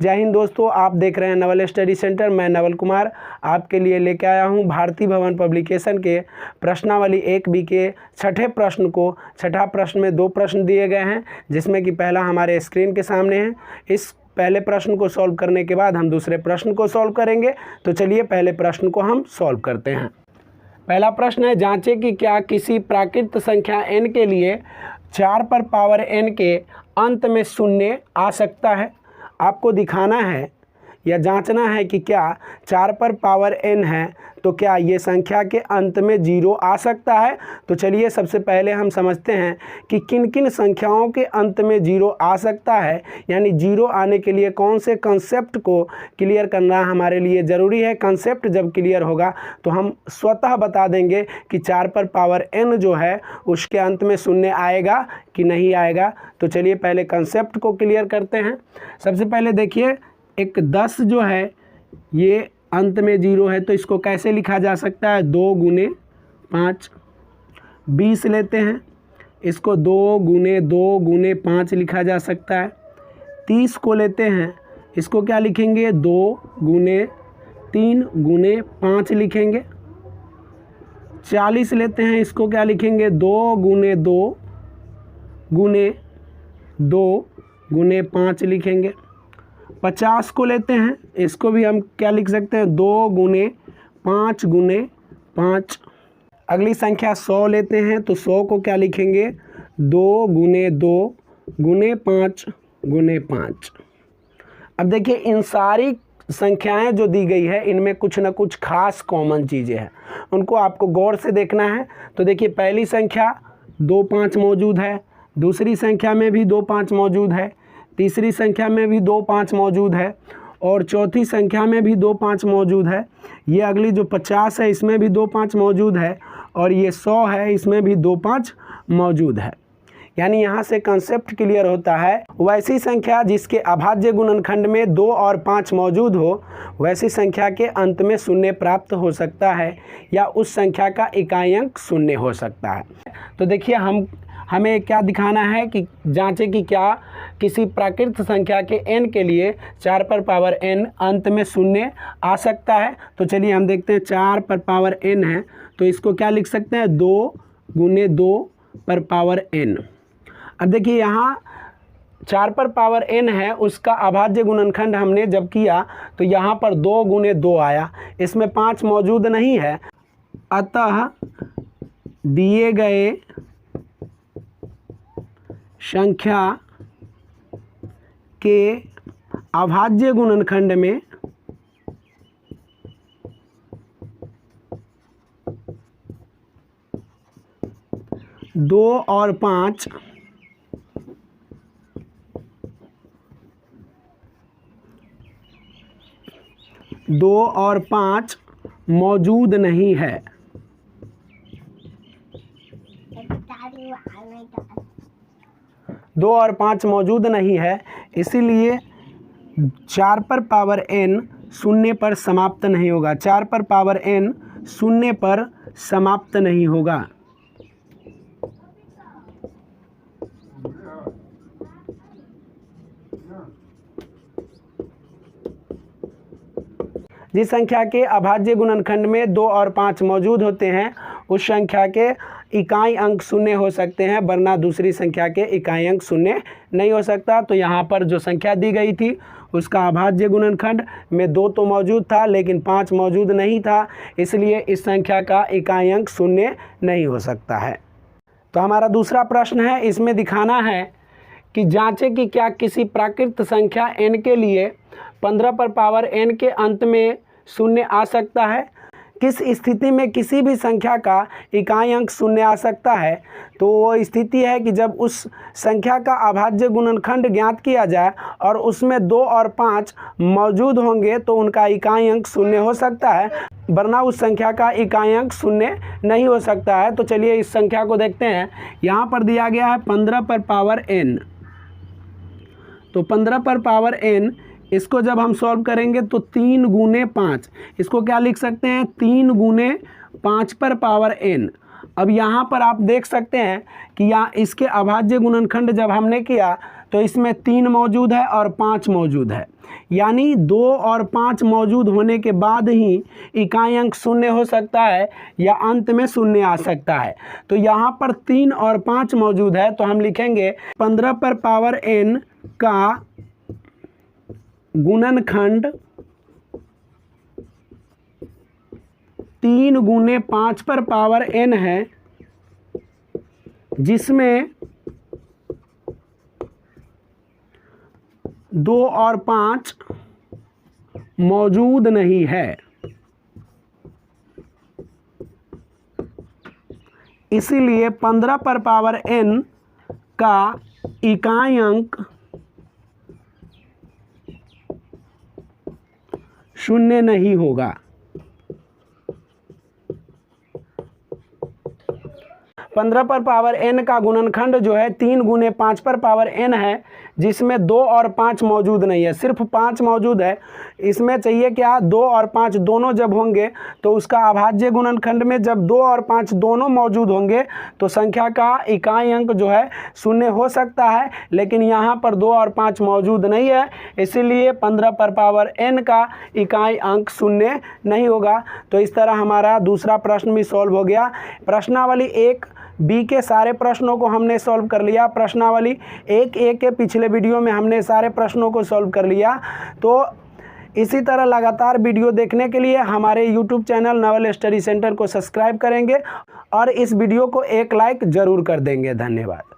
जय हिंद दोस्तों, आप देख रहे हैं नवल स्टडी सेंटर। मैं नवल कुमार आपके लिए लेके आया हूं भारती भवन पब्लिकेशन के प्रश्नावली 1B के छठे प्रश्न को। छठा प्रश्न में 2 प्रश्न दिए गए हैं, जिसमें कि पहला हमारे स्क्रीन के सामने है। इस पहले प्रश्न को सॉल्व करने के बाद हम दूसरे प्रश्न को सॉल्व करेंगे। तो चलिए पहले प्रश्न को हम सॉल्व करते हैं। पहला प्रश्न है, जांचें कि क्या किसी प्राकृत संख्या n के लिए 4 पर पावर n के अंत में शून्य आ सकता है। आपको दिखाना है या जांचना है कि क्या 4 पर पावर n है तो क्या ये संख्या के अंत में 0 आ सकता है। तो चलिए सबसे पहले हम समझते हैं कि किन किन संख्याओं के अंत में 0 आ सकता है, यानी 0 आने के लिए कौन से कंसेप्ट को क्लियर करना हमारे लिए ज़रूरी है। कंसेप्ट जब क्लियर होगा तो हम स्वतः बता देंगे कि 4 पर पावर n जो है उसके अंत में शून्य आएगा कि नहीं आएगा। तो चलिए पहले कंसेप्ट को क्लियर करते हैं। सबसे पहले देखिए, एक 10 जो है ये अंत में 0 है, तो इसको कैसे लिखा जा सकता है, 2 गुने 5। 20 लेते हैं, इसको 2 गुने 5 लिखा जा सकता है। 30 को लेते हैं, इसको क्या लिखेंगे, 2 गुने 3 गुने 5 लिखेंगे। 40 लेते हैं, इसको क्या लिखेंगे, 2 गुने 2 गुने 2 गुने 5 लिखेंगे। 50 को लेते हैं, इसको भी हम क्या लिख सकते हैं, 2 गुने 5 गुने 5। अगली संख्या 100 लेते हैं, तो 100 को क्या लिखेंगे, 2 गुने 2 गुने 5 गुने 5। अब देखिए, इन सारी संख्याएं जो दी गई है इनमें कुछ ना कुछ खास कॉमन चीज़ें हैं, उनको आपको गौर से देखना है। तो देखिए, पहली संख्या 2 5 मौजूद है, दूसरी संख्या में भी 2 5 मौजूद है, तीसरी संख्या में भी 2 5 मौजूद है, और चौथी संख्या में भी 2 5 मौजूद है। ये अगली जो 50 है इसमें भी 2 5 मौजूद है, और ये 100 है इसमें भी 2 5 मौजूद है। यानी यहाँ से कंसेप्ट क्लियर होता है, वैसी संख्या जिसके अभाज्य गुणनखंड में 2 और 5 मौजूद हो, वैसी संख्या के अंत में शून्य प्राप्त हो सकता है, या उस संख्या का इकाई अंक शून्य हो सकता है। तो देखिए, हमें क्या दिखाना है कि जांचें कि क्या किसी प्राकृत संख्या के n के लिए 4 पर पावर n अंत में शून्य आ सकता है। तो चलिए हम देखते हैं, 4 पर पावर n है तो इसको क्या लिख सकते हैं, 2 गुने 2 पर पावर n। अब देखिए, यहाँ 4 पर पावर n है, उसका अभाज्य गुणनखंड हमने जब किया तो यहाँ पर 2 गुने 2 आया, इसमें 5 मौजूद नहीं है। अतः दिए गए संख्या के अभाज्य गुणनखंड में 2 और 5 मौजूद नहीं है। 2 और 5 मौजूद नहीं है, इसीलिए 4 पर पावर n शून्य पर समाप्त नहीं होगा। 4 पर पावर n शून्य पर समाप्त नहीं होगा। जिस संख्या के अभाज्य गुणनखंड में 2 और 5 मौजूद होते हैं उस संख्या के इकाई अंक शून्य हो सकते हैं, वरना दूसरी संख्या के इकाई अंक शून्य नहीं हो सकता। तो यहाँ पर जो संख्या दी गई थी उसका अभाज्य गुणनखंड में 2 तो मौजूद था लेकिन 5 मौजूद नहीं था, इसलिए इस संख्या का इकाई अंक शून्य नहीं हो सकता है। तो हमारा दूसरा प्रश्न है, इसमें दिखाना है कि जांचें कि क्या किसी प्राकृत संख्या n के लिए 15 पर पावर n के अंत में शून्य आ सकता है। किस स्थिति में किसी भी संख्या का इकाई अंक शून्य आ सकता है। तो वो स्थिति है कि जब उस संख्या का अभाज्य गुणनखंड ज्ञात किया जाए और उसमें 2 और 5 मौजूद होंगे तो उनका इकाई अंक शून्य हो सकता है, वरना उस संख्या का इकाई अंक शून्य नहीं हो सकता है। तो चलिए इस संख्या को देखते हैं। यहाँ पर दिया गया है 15 पर पावर n, तो 15 पर पावर n इसको जब हम सॉल्व करेंगे तो 3 गुने 5, इसको क्या लिख सकते हैं, 3 गुने 5 पर पावर n। अब यहाँ पर आप देख सकते हैं कि यहाँ इसके अभाज्य गुणनखंड जब हमने किया तो इसमें 3 मौजूद है और 5 मौजूद है, यानी 2 और 5 मौजूद होने के बाद ही इकाई अंक शून्य हो सकता है या अंत में शून्य आ सकता है। तो यहाँ पर 3 और 5 मौजूद है, तो हम लिखेंगे 15 पर पावर n का गुणनखंड 3 गुने 5 पर पावर n है, जिसमें 2 और 5 मौजूद नहीं है। इसीलिए 15 पर पावर n का इकाई अंक शून्य नहीं होगा। 15 पर पावर n का गुणनखंड जो है 3 गुने 5 पर पावर n है, जिसमें 2 और 5 मौजूद नहीं है, सिर्फ 5 मौजूद है। इसमें चाहिए क्या, 2 और 5 दोनों जब होंगे तो उसका अभाज्य गुणनखंड में जब 2 और 5 दोनों मौजूद होंगे तो संख्या का इकाई अंक जो है शून्य हो सकता है, लेकिन यहाँ पर 2 और 5 मौजूद नहीं है, इसीलिए 15 पर पावर n का इकाई अंक शून्य नहीं होगा। तो इस तरह हमारा दूसरा प्रश्न भी सॉल्व हो गया। प्रश्नावली 1b के सारे प्रश्नों को हमने सॉल्व कर लिया। प्रश्नावली 1a के पिछले वीडियो में हमने सारे प्रश्नों को सॉल्व कर लिया। तो इसी तरह लगातार वीडियो देखने के लिए हमारे YouTube channel Naval study centre को सब्सक्राइब करेंगे और इस वीडियो को एक लाइक ज़रूर कर देंगे। धन्यवाद।